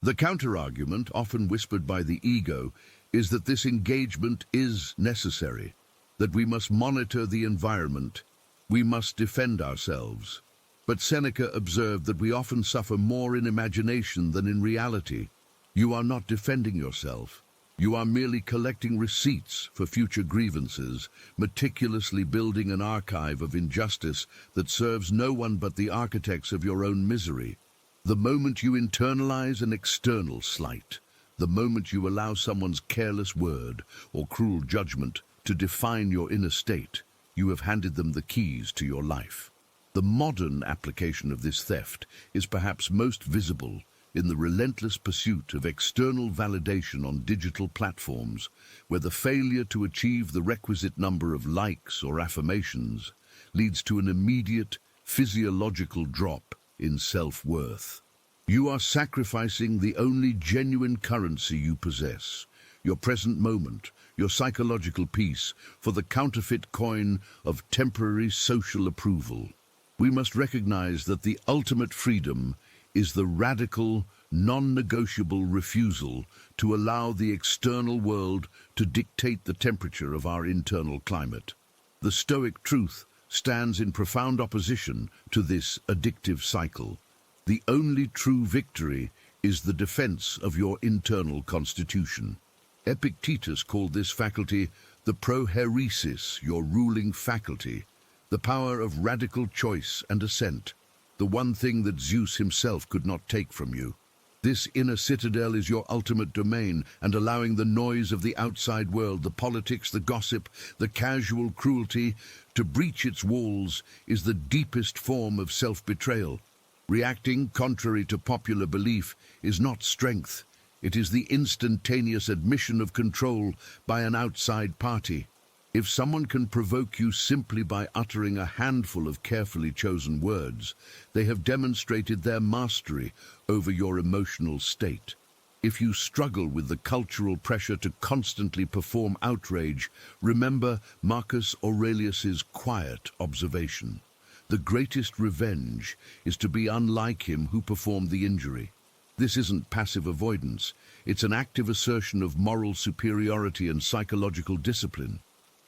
The counterargument, often whispered by the ego, is that this engagement is necessary, that we must monitor the environment, we must defend ourselves. But Seneca observed that we often suffer more in imagination than in reality. You are not defending yourself. You are merely collecting receipts for future grievances, meticulously building an archive of injustice that serves no one but the architects of your own misery. The moment you internalize an external slight, the moment you allow someone's careless word or cruel judgment to define your inner state, you have handed them the keys to your life. The modern application of this theft is perhaps most visible in the relentless pursuit of external validation on digital platforms, where the failure to achieve the requisite number of likes or affirmations leads to an immediate physiological drop in self-worth. You are sacrificing the only genuine currency you possess, your present moment, your psychological peace, for the counterfeit coin of temporary social approval. We must recognize that the ultimate freedom is the radical, non-negotiable refusal to allow the external world to dictate the temperature of our internal climate. The Stoic truth stands in profound opposition to this addictive cycle. The only true victory is the defense of your internal constitution. Epictetus called this faculty the prohairesis, your ruling faculty, the power of radical choice and assent, the one thing that Zeus himself could not take from you. This inner citadel is your ultimate domain, and allowing the noise of the outside world, the politics, the gossip, the casual cruelty, to breach its walls is the deepest form of self-betrayal. Reacting contrary to popular belief is not strength. It is the instantaneous admission of control by an outside party. If someone can provoke you simply by uttering a handful of carefully chosen words, they have demonstrated their mastery over your emotional state. If you struggle with the cultural pressure to constantly perform outrage, remember Marcus Aurelius's quiet observation. The greatest revenge is to be unlike him who performed the injury. This isn't passive avoidance, it's an active assertion of moral superiority and psychological discipline.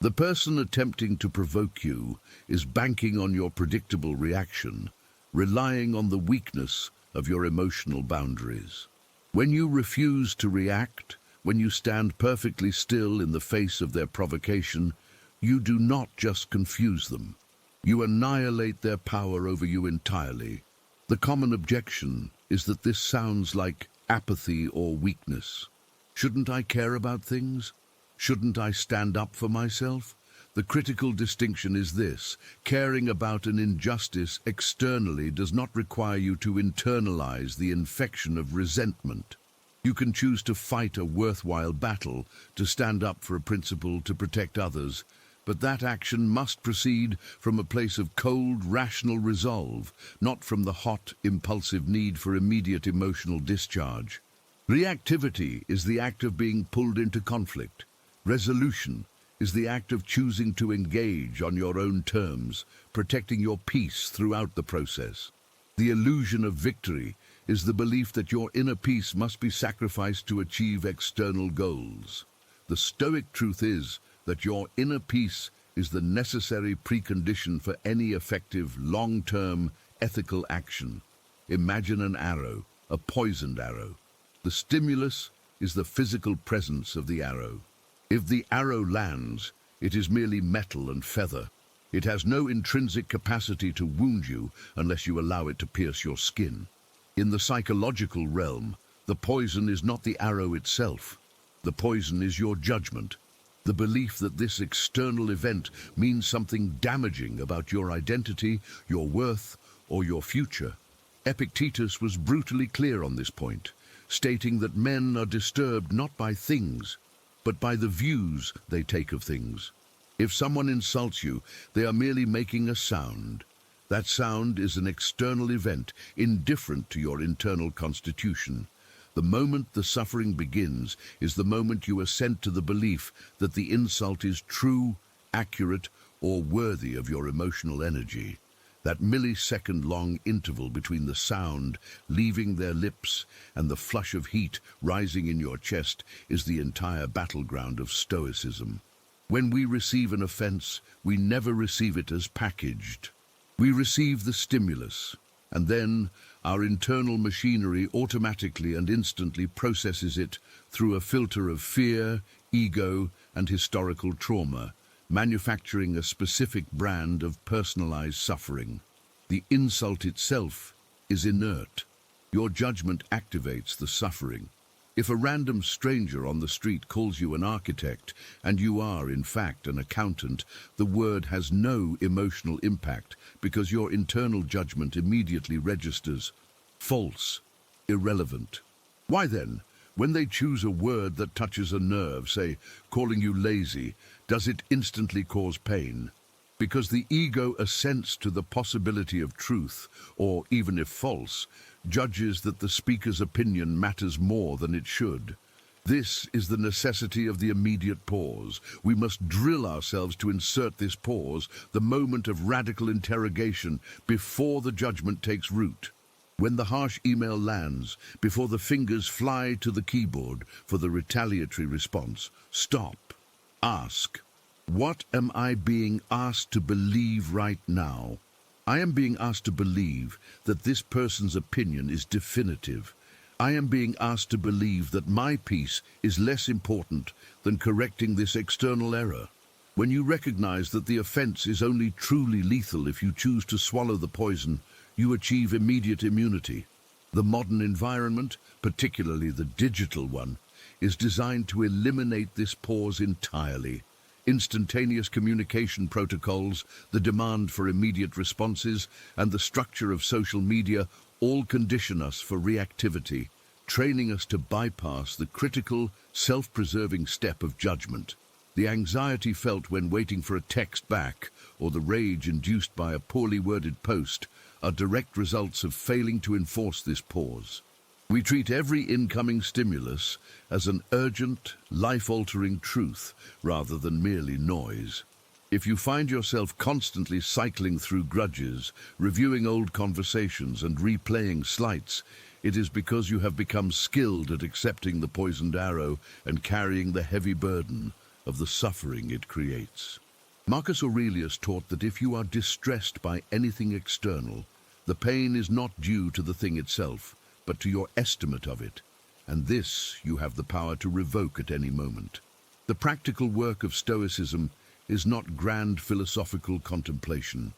The person attempting to provoke you is banking on your predictable reaction, relying on the weakness of your emotional boundaries. When you refuse to react, when you stand perfectly still in the face of their provocation, you do not just confuse them. You annihilate their power over you entirely. The common objection is that this sounds like apathy or weakness. Shouldn't I care about things? Shouldn't I stand up for myself? The critical distinction is this: caring about an injustice externally does not require you to internalize the infection of resentment. You can choose to fight a worthwhile battle, to stand up for a principle, to protect others, but that action must proceed from a place of cold, rational resolve, not from the hot, impulsive need for immediate emotional discharge. Reactivity is the act of being pulled into conflict. Resolution is the act of choosing to engage on your own terms, protecting your peace throughout the process. The illusion of victory is the belief that your inner peace must be sacrificed to achieve external goals. The Stoic truth is that your inner peace is the necessary precondition for any effective, long-term, ethical action. Imagine an arrow, a poisoned arrow. The stimulus is the physical presence of the arrow. If the arrow lands, it is merely metal and feather. It has no intrinsic capacity to wound you unless you allow it to pierce your skin. In the psychological realm, the poison is not the arrow itself. The poison is your judgment. The belief that this external event means something damaging about your identity, your worth, or your future. Epictetus was brutally clear on this point, stating that men are disturbed not by things, but by the views they take of things. If someone insults you, they are merely making a sound. That sound is an external event, indifferent to your internal constitution. The moment the suffering begins is the moment you assent to the belief that the insult is true, accurate, or worthy of your emotional energy. That millisecond-long interval between the sound leaving their lips and the flush of heat rising in your chest is the entire battleground of Stoicism. When we receive an offense, we never receive it as packaged. We receive the stimulus, and then our internal machinery automatically and instantly processes it through a filter of fear, ego, and historical trauma, manufacturing a specific brand of personalized suffering. The insult itself is inert. Your judgment activates the suffering. If a random stranger on the street calls you an architect, and you are, in fact, an accountant, the word has no emotional impact because your internal judgment immediately registers false, irrelevant. Why then, when they choose a word that touches a nerve, say, calling you lazy, does it instantly cause pain? Because the ego assents to the possibility of truth, or even if false, judges that the speaker's opinion matters more than it should. This is the necessity of the immediate pause. We must drill ourselves to insert this pause, the moment of radical interrogation, before the judgment takes root. When the harsh email lands, before the fingers fly to the keyboard for the retaliatory response, stop. Ask, what am I being asked to believe right now? I am being asked to believe that this person's opinion is definitive. I am being asked to believe that my peace is less important than correcting this external error. When you recognize that the offense is only truly lethal if you choose to swallow the poison, you achieve immediate immunity. The modern environment, particularly the digital one, is designed to eliminate this pause entirely. Instantaneous communication protocols, the demand for immediate responses, and the structure of social media all condition us for reactivity, training us to bypass the critical, self-preserving step of judgment. The anxiety felt when waiting for a text back, or the rage induced by a poorly worded post, are direct results of failing to enforce this pause. We treat every incoming stimulus as an urgent, life-altering truth rather than merely noise. If you find yourself constantly cycling through grudges, reviewing old conversations and replaying slights, it is because you have become skilled at accepting the poisoned arrow and carrying the heavy burden of the suffering it creates. Marcus Aurelius taught that if you are distressed by anything external, the pain is not due to the thing itself, but to your estimate of it, and this you have the power to revoke at any moment. The practical work of Stoicism is not grand philosophical contemplation.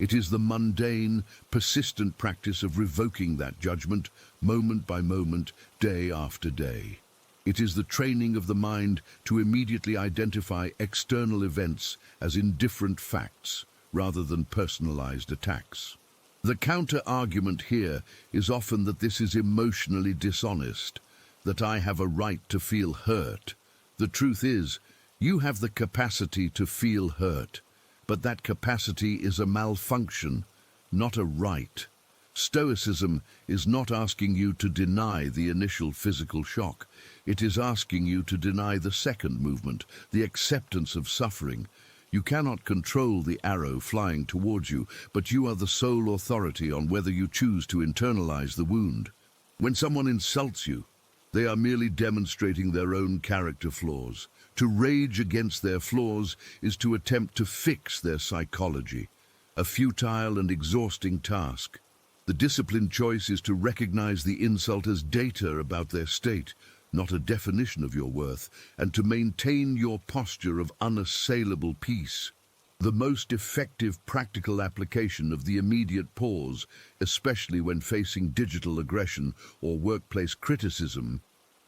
It is the mundane, persistent practice of revoking that judgment, moment by moment, day after day. It is the training of the mind to immediately identify external events as indifferent facts, rather than personalized attacks. The counter-argument here is often that this is emotionally dishonest, that I have a right to feel hurt. The truth is, you have the capacity to feel hurt, but that capacity is a malfunction, not a right. Stoicism is not asking you to deny the initial physical shock. It is asking you to deny the second movement, the acceptance of suffering. You cannot control the arrow flying towards you, but you are the sole authority on whether you choose to internalize the wound. When someone insults you, they are merely demonstrating their own character flaws. To rage against their flaws is to attempt to fix their psychology, a futile and exhausting task. The disciplined choice is to recognize the insult as data about their state, not a definition of your worth, and to maintain your posture of unassailable peace. The most effective practical application of the immediate pause, especially when facing digital aggression or workplace criticism,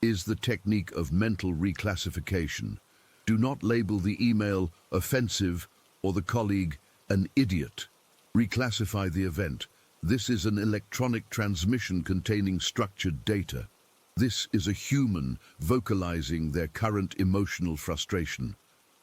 is the technique of mental reclassification. Do not label the email offensive or the colleague an idiot. Reclassify the event. This is an electronic transmission containing structured data. This is a human vocalizing their current emotional frustration.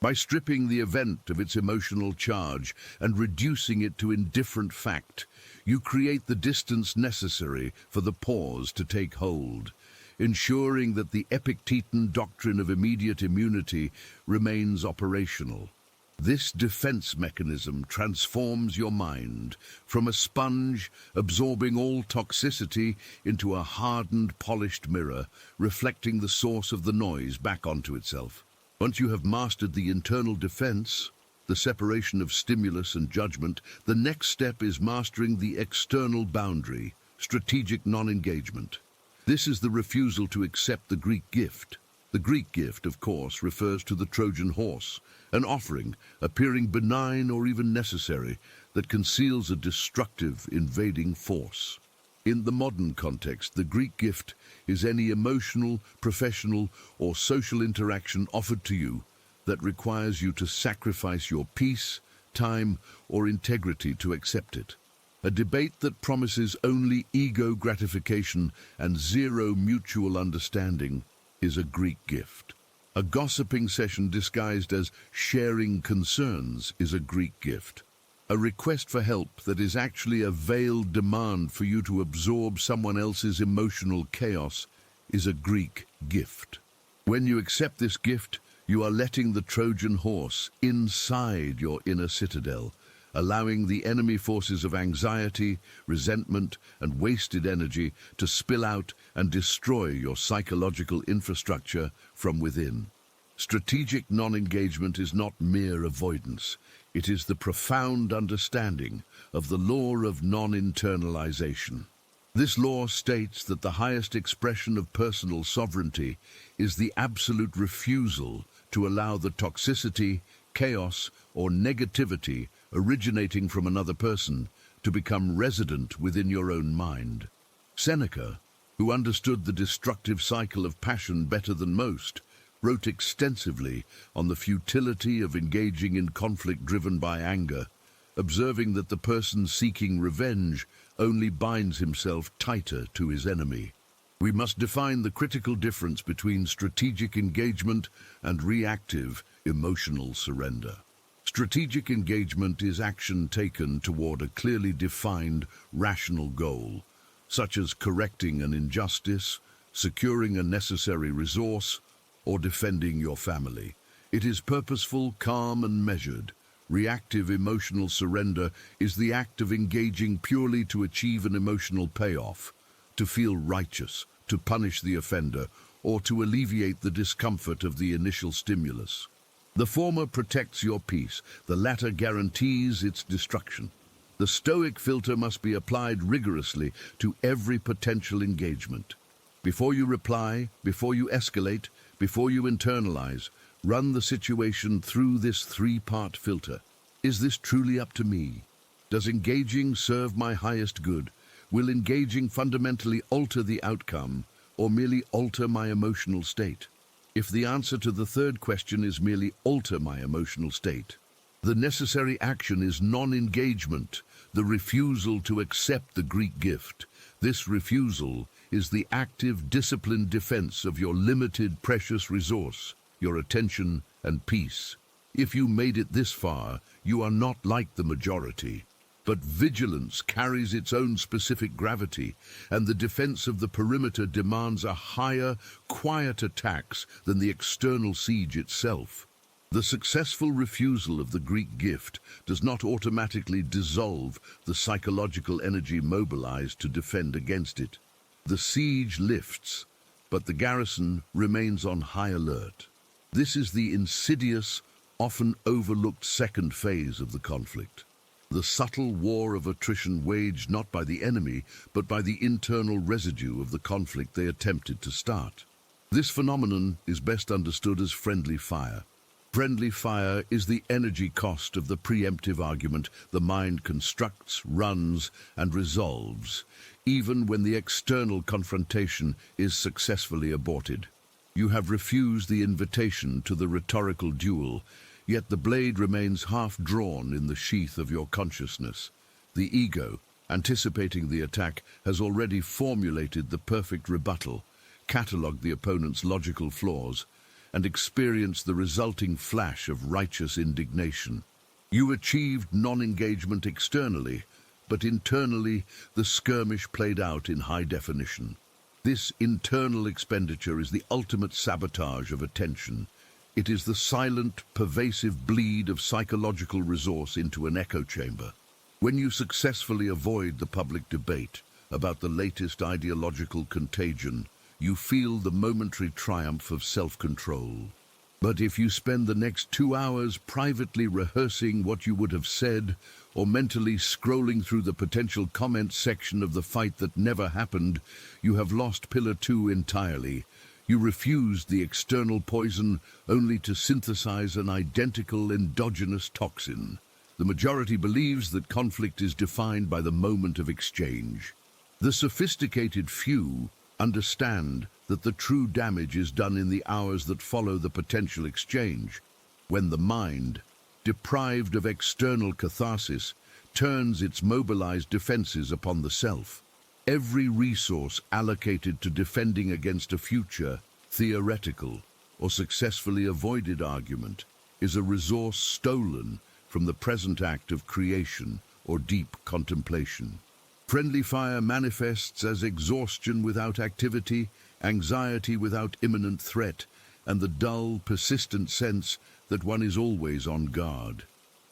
By stripping the event of its emotional charge and reducing it to indifferent fact, you create the distance necessary for the pause to take hold, ensuring that the Epictetan doctrine of immediate immunity remains operational. This defense mechanism transforms your mind from a sponge absorbing all toxicity into a hardened, polished mirror, reflecting the source of the noise back onto itself. Once you have mastered the internal defense, the separation of stimulus and judgment, the next step is mastering the external boundary, strategic non-engagement. This is the refusal to accept the Greek gift. The Greek gift, of course, refers to the Trojan Horse, an offering appearing benign or even necessary that conceals a destructive, invading force. In the modern context, the Greek gift is any emotional, professional, or social interaction offered to you that requires you to sacrifice your peace, time, or integrity to accept it. A debate that promises only ego gratification and zero mutual understanding is a Greek gift. A gossiping session disguised as sharing concerns is a Greek gift. A request for help that is actually a veiled demand for you to absorb someone else's emotional chaos is a Greek gift. When you accept this gift, you are letting the Trojan horse inside your inner citadel, allowing the enemy forces of anxiety, resentment, and wasted energy to spill out and destroy your psychological infrastructure from within. Strategic non-engagement is not mere avoidance. It is the profound understanding of the law of non-internalization. This law states that the highest expression of personal sovereignty is the absolute refusal to allow the toxicity, chaos, or negativity originating from another person to become resident within your own mind. Seneca, who understood the destructive cycle of passion better than most, wrote extensively on the futility of engaging in conflict driven by anger, observing that the person seeking revenge only binds himself tighter to his enemy. We must define the critical difference between strategic engagement and reactive, emotional surrender. Strategic engagement is action taken toward a clearly defined, rational goal, such as correcting an injustice, securing a necessary resource, or defending your family. It is purposeful, calm, and measured. Reactive emotional surrender is the act of engaging purely to achieve an emotional payoff, to feel righteous, to punish the offender, or to alleviate the discomfort of the initial stimulus. The former protects your peace, the latter guarantees its destruction. The Stoic filter must be applied rigorously to every potential engagement. Before you reply, before you escalate, before you internalize, run the situation through this three-part filter. Is this truly up to me? Does engaging serve my highest good? Will engaging fundamentally alter the outcome, or merely alter my emotional state? If the answer to the third question is merely alter my emotional state, the necessary action is non-engagement, the refusal to accept the Greek gift. This refusal is the active, disciplined defense of your limited, precious resource, your attention and peace. If you made it this far, you are not like the majority. But vigilance carries its own specific gravity, and the defense of the perimeter demands a higher, quieter tax than the external siege itself. The successful refusal of the Greek gift does not automatically dissolve the psychological energy mobilized to defend against it. The siege lifts, but the garrison remains on high alert. This is the insidious, often overlooked second phase of the conflict. The subtle war of attrition waged not by the enemy, but by the internal residue of the conflict they attempted to start. This phenomenon is best understood as friendly fire. Friendly fire is the energy cost of the preemptive argument the mind constructs, runs, and resolves, even when the external confrontation is successfully aborted. You have refused the invitation to the rhetorical duel, yet the blade remains half drawn in the sheath of your consciousness. The ego, anticipating the attack, has already formulated the perfect rebuttal, catalogued the opponent's logical flaws, and experienced the resulting flash of righteous indignation. You achieved non-engagement externally, but internally the skirmish played out in high definition. This internal expenditure is the ultimate sabotage of attention. It is the silent, pervasive bleed of psychological resource into an echo chamber. When you successfully avoid the public debate about the latest ideological contagion, you feel the momentary triumph of self-control. But if you spend the next 2 hours privately rehearsing what you would have said, or mentally scrolling through the potential comment section of the fight that never happened, you have lost Pillar 2 entirely. You refused the external poison only to synthesize an identical endogenous toxin. The majority believes that conflict is defined by the moment of exchange. The sophisticated few understand that the true damage is done in the hours that follow the potential exchange, when the mind, deprived of external catharsis, turns its mobilized defenses upon the self. Every resource allocated to defending against a future, theoretical, or successfully avoided argument is a resource stolen from the present act of creation or deep contemplation. Friendly fire manifests as exhaustion without activity, anxiety without imminent threat, and the dull, persistent sense that one is always on guard.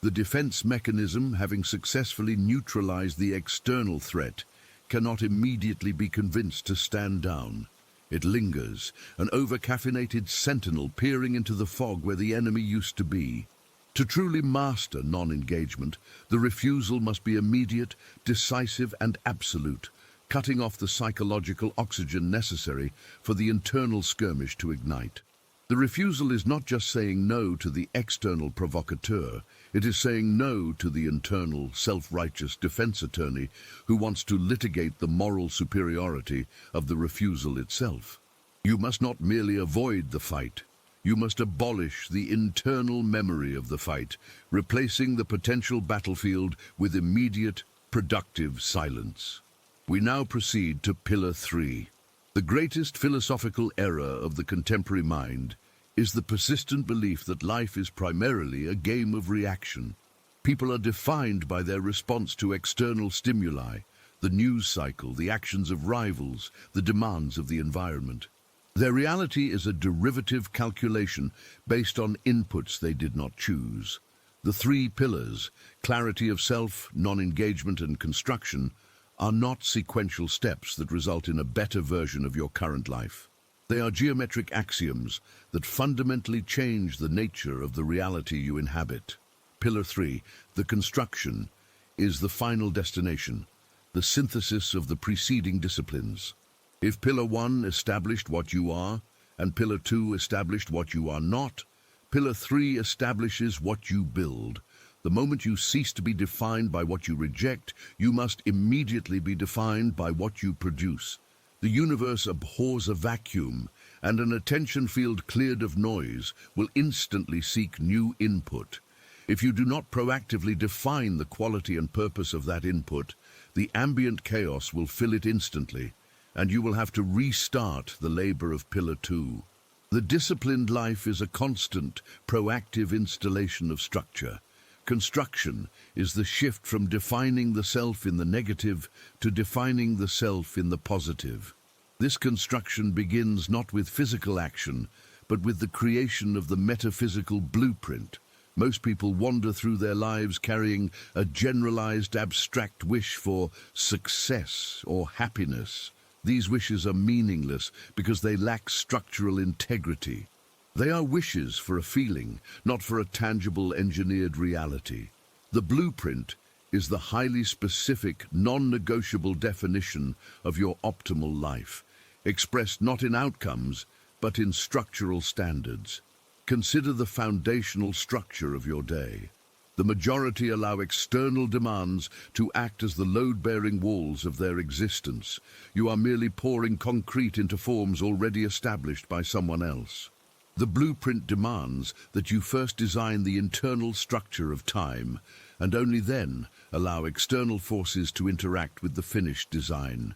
The defense mechanism, having successfully neutralized the external threat, cannot immediately be convinced to stand down. It lingers, an over-caffeinated sentinel peering into the fog where the enemy used to be. To truly master non-engagement, the refusal must be immediate, decisive, and absolute, cutting off the psychological oxygen necessary for the internal skirmish to ignite. The refusal is not just saying no to the external provocateur, it is saying no to the internal, self-righteous defense attorney who wants to litigate the moral superiority of the refusal itself. You must not merely avoid the fight. You must abolish the internal memory of the fight, replacing the potential battlefield with immediate, productive silence. We now proceed to Pillar 3. The greatest philosophical error of the contemporary mind is the persistent belief that life is primarily a game of reaction. People are defined by their response to external stimuli, the news cycle, the actions of rivals, the demands of the environment. Their reality is a derivative calculation based on inputs they did not choose. The 3 pillars, clarity of self, non-engagement, and construction, are not sequential steps that result in a better version of your current life. They are geometric axioms that fundamentally change the nature of the reality you inhabit. Pillar 3, the construction, is the final destination, the synthesis of the preceding disciplines. If Pillar 1 established what you are, and Pillar 2 established what you are not, Pillar 3 establishes what you build. The moment you cease to be defined by what you reject, you must immediately be defined by what you produce. The universe abhors a vacuum, and an attention field cleared of noise will instantly seek new input. If you do not proactively define the quality and purpose of that input, the ambient chaos will fill it instantly, and you will have to restart the labor of Pillar 2. The disciplined life is a constant, proactive installation of structure. Construction is the shift from defining the self in the negative to defining the self in the positive. This construction begins not with physical action, but with the creation of the metaphysical blueprint. Most people wander through their lives carrying a generalized, abstract wish for success or happiness. These wishes are meaningless because they lack structural integrity. They are wishes for a feeling, not for a tangible, engineered reality. The blueprint is the highly specific, non-negotiable definition of your optimal life, expressed not in outcomes, but in structural standards. Consider the foundational structure of your day. The majority allow external demands to act as the load-bearing walls of their existence. You are merely pouring concrete into forms already established by someone else. The blueprint demands that you first design the internal structure of time, and only then allow external forces to interact with the finished design.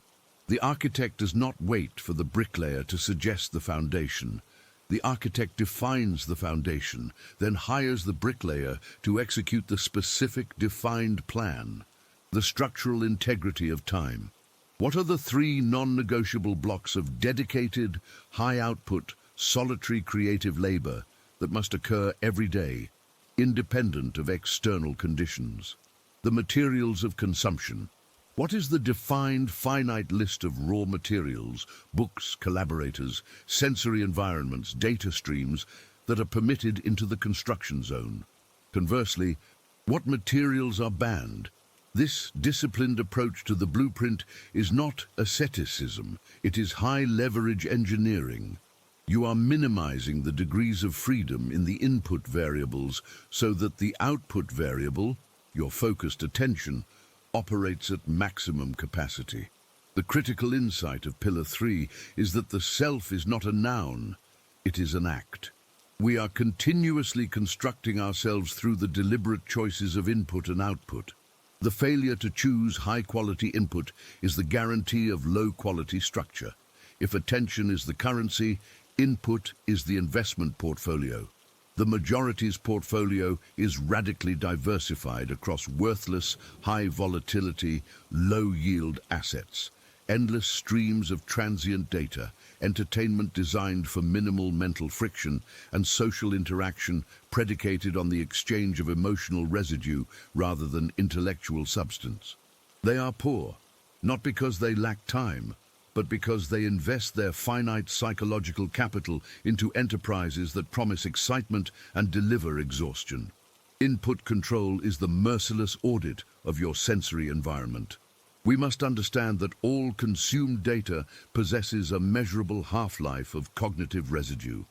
The architect does not wait for the bricklayer to suggest the foundation. The architect defines the foundation, then hires the bricklayer to execute the specific defined plan. The structural integrity of time. What are the 3 non-negotiable blocks of dedicated, high-output, solitary creative labor that must occur every day, independent of external conditions. The materials of consumption. What is the defined finite list of raw materials, books, collaborators, sensory environments, data streams that are permitted into the construction zone? Conversely, what materials are banned? This disciplined approach to the blueprint is not asceticism, it is high-leverage engineering. You are minimizing the degrees of freedom in the input variables so that the output variable, your focused attention, operates at maximum capacity. The critical insight of Pillar 3 is that the self is not a noun, it is an act. We are continuously constructing ourselves through the deliberate choices of input and output. The failure to choose high-quality input is the guarantee of low-quality structure. If attention is the currency, input is the investment portfolio. The majority's portfolio is radically diversified across worthless, high-volatility, low-yield assets. Endless streams of transient data, entertainment designed for minimal mental friction, and social interaction predicated on the exchange of emotional residue rather than intellectual substance. They are poor, not because they lack time, but because they invest their finite psychological capital into enterprises that promise excitement and deliver exhaustion. Input control is the merciless audit of your sensory environment. We must understand that all consumed data possesses a measurable half-life of cognitive residue.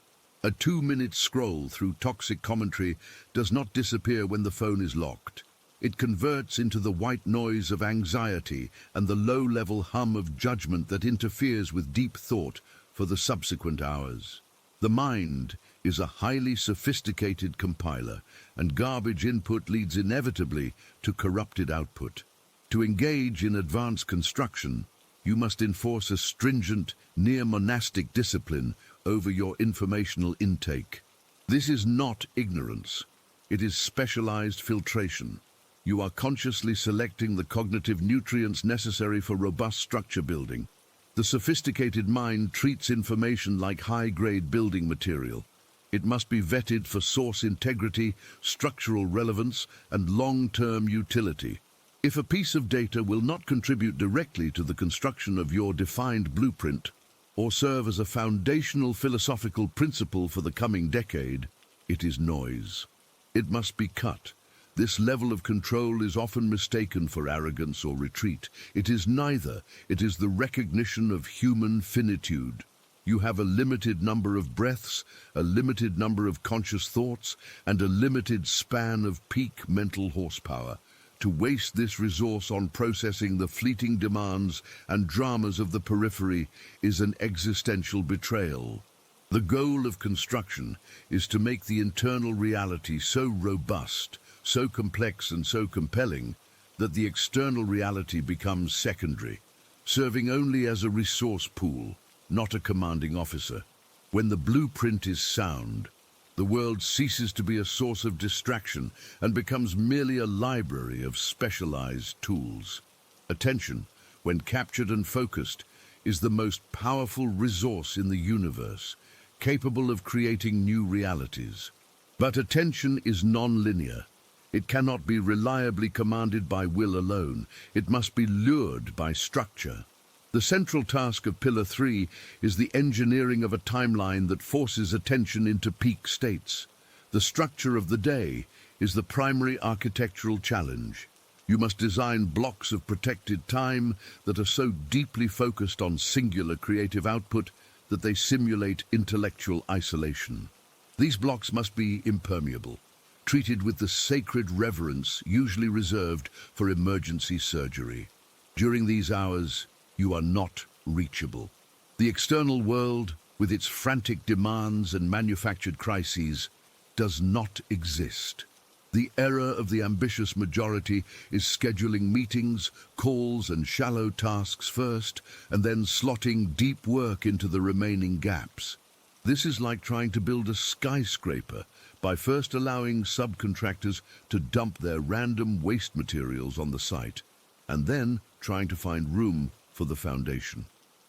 A 2-minute scroll through toxic commentary does not disappear when the phone is locked. It converts into the white noise of anxiety and the low-level hum of judgment that interferes with deep thought for the subsequent hours. The mind is a highly sophisticated compiler, and garbage input leads inevitably to corrupted output. To engage in advanced construction, you must enforce a stringent, near-monastic discipline over your informational intake. This is not ignorance. It is specialized filtration. You are consciously selecting the cognitive nutrients necessary for robust structure building. The sophisticated mind treats information like high-grade building material. It must be vetted for source integrity, structural relevance, and long-term utility. If a piece of data will not contribute directly to the construction of your defined blueprint, or serve as a foundational philosophical principle for the coming decade, it is noise. It must be cut. This level of control is often mistaken for arrogance or retreat. It is neither. It is the recognition of human finitude. You have a limited number of breaths, a limited number of conscious thoughts, and a limited span of peak mental horsepower. To waste this resource on processing the fleeting demands and dramas of the periphery is an existential betrayal. The goal of construction is to make the internal reality so robust, so complex and so compelling that the external reality becomes secondary, serving only as a resource pool, not a commanding officer. When the blueprint is sound, the world ceases to be a source of distraction and becomes merely a library of specialized tools. Attention, when captured and focused, is the most powerful resource in the universe, capable of creating new realities. But attention is non-linear. It cannot be reliably commanded by will alone. It must be lured by structure. The central task of Pillar 3 is the engineering of a timeline that forces attention into peak states. The structure of the day is the primary architectural challenge. You must design blocks of protected time that are so deeply focused on singular creative output that they simulate intellectual isolation. These blocks must be impermeable, treated with the sacred reverence usually reserved for emergency surgery. During these hours, you are not reachable. The external world, with its frantic demands and manufactured crises, does not exist. The error of the ambitious majority is scheduling meetings, calls, and shallow tasks first, and then slotting deep work into the remaining gaps. This is like trying to build a skyscraper by first allowing subcontractors to dump their random waste materials on the site, and then trying to find room for the foundation.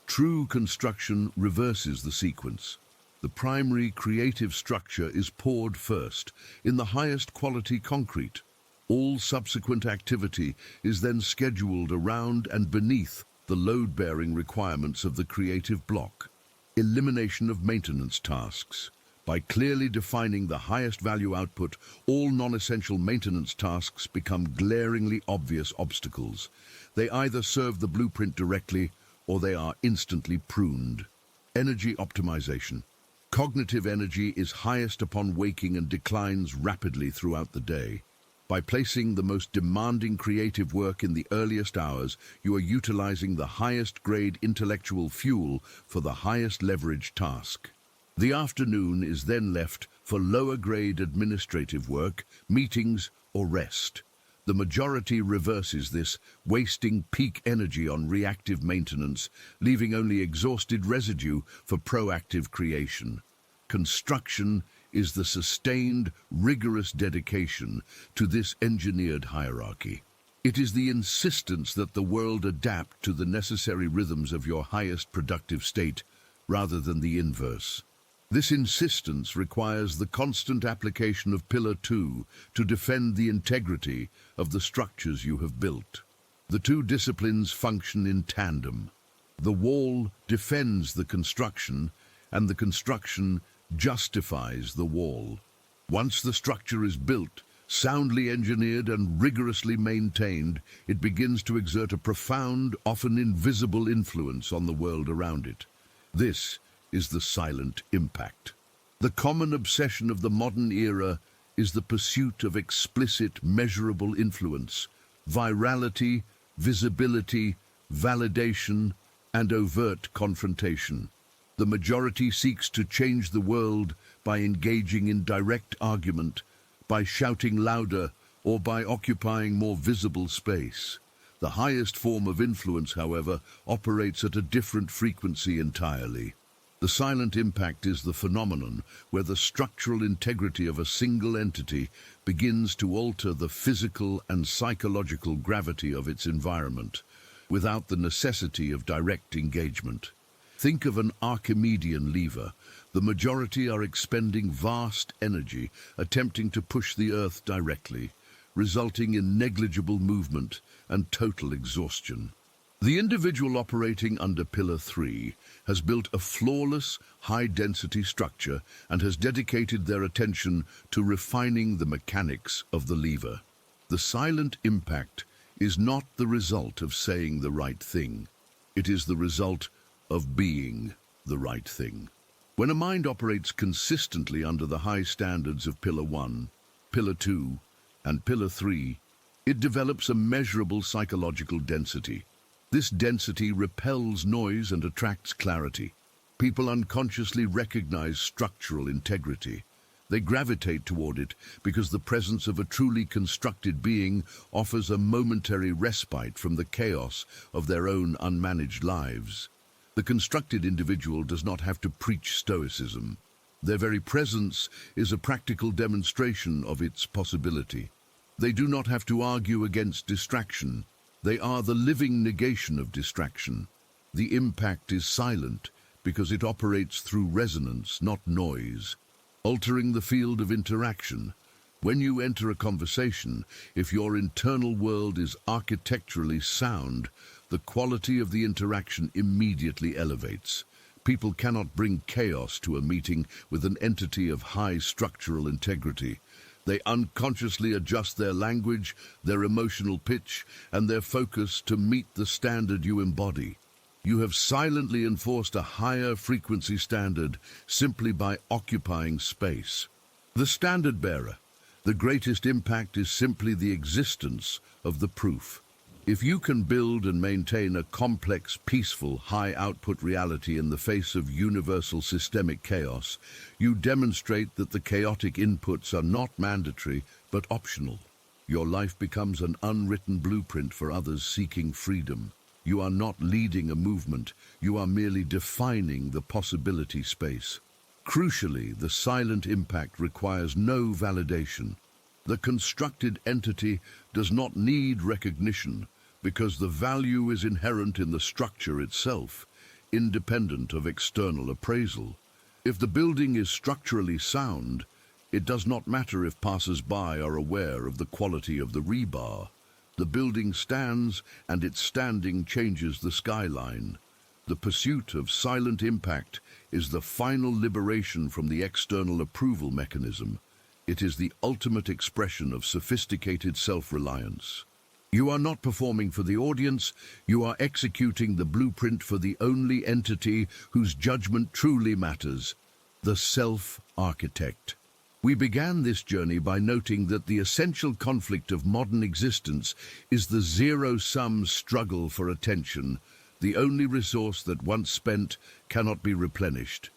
True construction reverses the sequence. The The primary creative structure is poured first, in the highest quality concrete. All subsequent activity is then scheduled around and beneath the load-bearing requirements of the creative block. Elimination of maintenance tasks. By clearly defining the highest value output, all non-essential maintenance tasks become glaringly obvious obstacles. They either serve the blueprint directly or they are instantly pruned. Energy optimization. Cognitive energy is highest upon waking and declines rapidly throughout the day. By placing the most demanding creative work in the earliest hours, you are utilizing the highest grade intellectual fuel for the highest leverage task. The afternoon is then left for lower grade administrative work, meetings, or rest. The majority reverses this, wasting peak energy on reactive maintenance, leaving only exhausted residue for proactive creation. Construction is the sustained, rigorous dedication to this engineered hierarchy. It is the insistence that the world adapt to the necessary rhythms of your highest productive state, rather than the inverse. This insistence requires the constant application of Pillar 2 to defend the integrity of the structures you have built. The two disciplines function in tandem. The wall defends the construction, and the construction justifies the wall. Once the structure is built, soundly engineered and rigorously maintained, it begins to exert a profound, often invisible influence on the world around it. This is the silent impact. The common obsession of the modern era is the pursuit of explicit, measurable influence, virality, visibility, validation, and overt confrontation. The majority seeks to change the world by engaging in direct argument, by shouting louder, or by occupying more visible space. The highest form of influence, however, operates at a different frequency entirely. The silent impact is the phenomenon where the structural integrity of a single entity begins to alter the physical and psychological gravity of its environment, without the necessity of direct engagement. Think of an Archimedean lever. The majority are expending vast energy, attempting to push the Earth directly, resulting in negligible movement and total exhaustion. The individual operating under Pillar 3 has built a flawless, high-density structure and has dedicated their attention to refining the mechanics of the lever. The silent impact is not the result of saying the right thing. It is the result of being the right thing. When a mind operates consistently under the high standards of Pillar 1, Pillar 2, and Pillar 3, it develops a measurable psychological density. This density repels noise and attracts clarity. People unconsciously recognize structural integrity. They gravitate toward it because the presence of a truly constructed being offers a momentary respite from the chaos of their own unmanaged lives. The constructed individual does not have to preach Stoicism. Their very presence is a practical demonstration of its possibility. They do not have to argue against distraction. They are the living negation of distraction. The impact is silent because it operates through resonance, not noise, altering the field of interaction. When you enter a conversation, if your internal world is architecturally sound, the quality of the interaction immediately elevates. People cannot bring chaos to a meeting with an entity of high structural integrity. They unconsciously adjust their language, their emotional pitch, and their focus to meet the standard you embody. You have silently enforced a higher frequency standard simply by occupying space. The standard bearer. The greatest impact is simply the existence of the proof. If you can build and maintain a complex, peaceful, high-output reality in the face of universal systemic chaos, you demonstrate that the chaotic inputs are not mandatory, but optional. Your life becomes an unwritten blueprint for others seeking freedom. You are not leading a movement, you are merely defining the possibility space. Crucially, the silent impact requires no validation. The constructed entity does not need recognition, because the value is inherent in the structure itself, independent of external appraisal. If the building is structurally sound, it does not matter if passers-by are aware of the quality of the rebar. The building stands, and its standing changes the skyline. The pursuit of silent impact is the final liberation from the external approval mechanism. It is the ultimate expression of sophisticated self-reliance. You are not performing for the audience, you are executing the blueprint for the only entity whose judgment truly matters, the self-architect. We began this journey by noting that the essential conflict of modern existence is the zero-sum struggle for attention, the only resource that once spent cannot be replenished.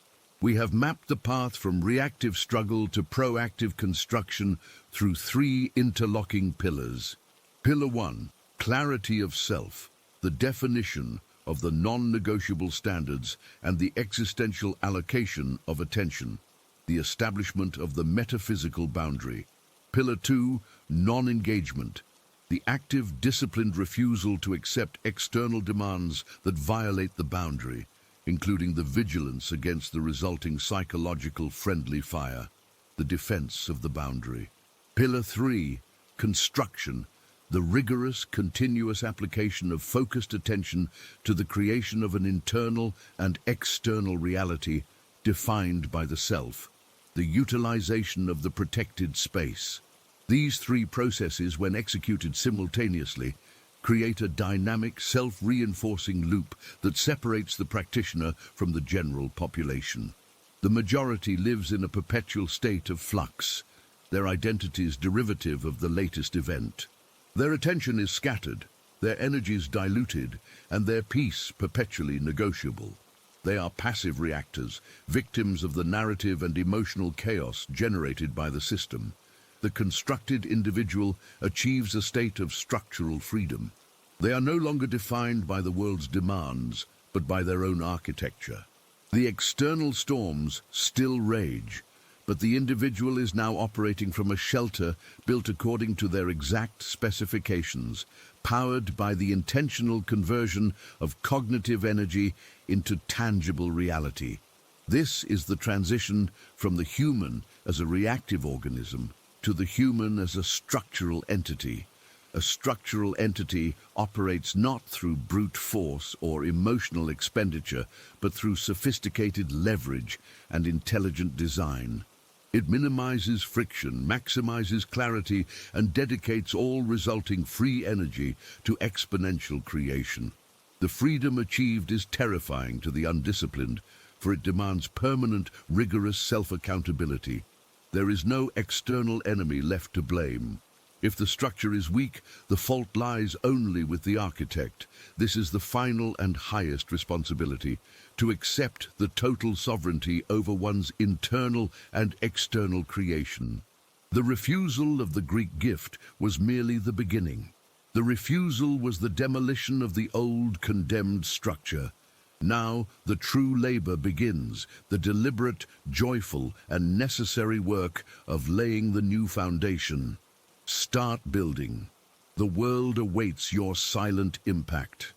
We have mapped the path from reactive struggle to proactive construction through 3 interlocking pillars. Pillar 1, clarity of self, the definition of the non-negotiable standards and the existential allocation of attention, the establishment of the metaphysical boundary. Pillar 2, non-engagement, the active, disciplined refusal to accept external demands that violate the boundary, including the vigilance against the resulting psychological friendly fire, the defense of the boundary. Pillar 3, construction, the rigorous, continuous application of focused attention to the creation of an internal and external reality defined by the self, the utilization of the protected space. These 3 processes, when executed simultaneously, create a dynamic, self-reinforcing loop that separates the practitioner from the general population. The majority lives in a perpetual state of flux, their identities derivative of the latest event. Their attention is scattered, their energies diluted, and their peace perpetually negotiable. They are passive reactors, victims of the narrative and emotional chaos generated by the system. The constructed individual achieves a state of structural freedom. They are no longer defined by the world's demands, but by their own architecture. The external storms still rage, but the individual is now operating from a shelter built according to their exact specifications, powered by the intentional conversion of cognitive energy into tangible reality. This is the transition from the human as a reactive organism to the human as a structural entity. A structural entity operates not through brute force or emotional expenditure, but through sophisticated leverage and intelligent design. It minimizes friction, maximizes clarity, and dedicates all resulting free energy to exponential creation. The freedom achieved is terrifying to the undisciplined, for it demands permanent, rigorous self-accountability. There is no external enemy left to blame. If the structure is weak, the fault lies only with the architect. This is the final and highest responsibility, to accept the total sovereignty over one's internal and external creation. The refusal of the Greek gift was merely the beginning. The refusal was the demolition of the old condemned structure. Now the true labor begins, the deliberate, joyful, and necessary work of laying the new foundation. Start building. The world awaits your silent impact.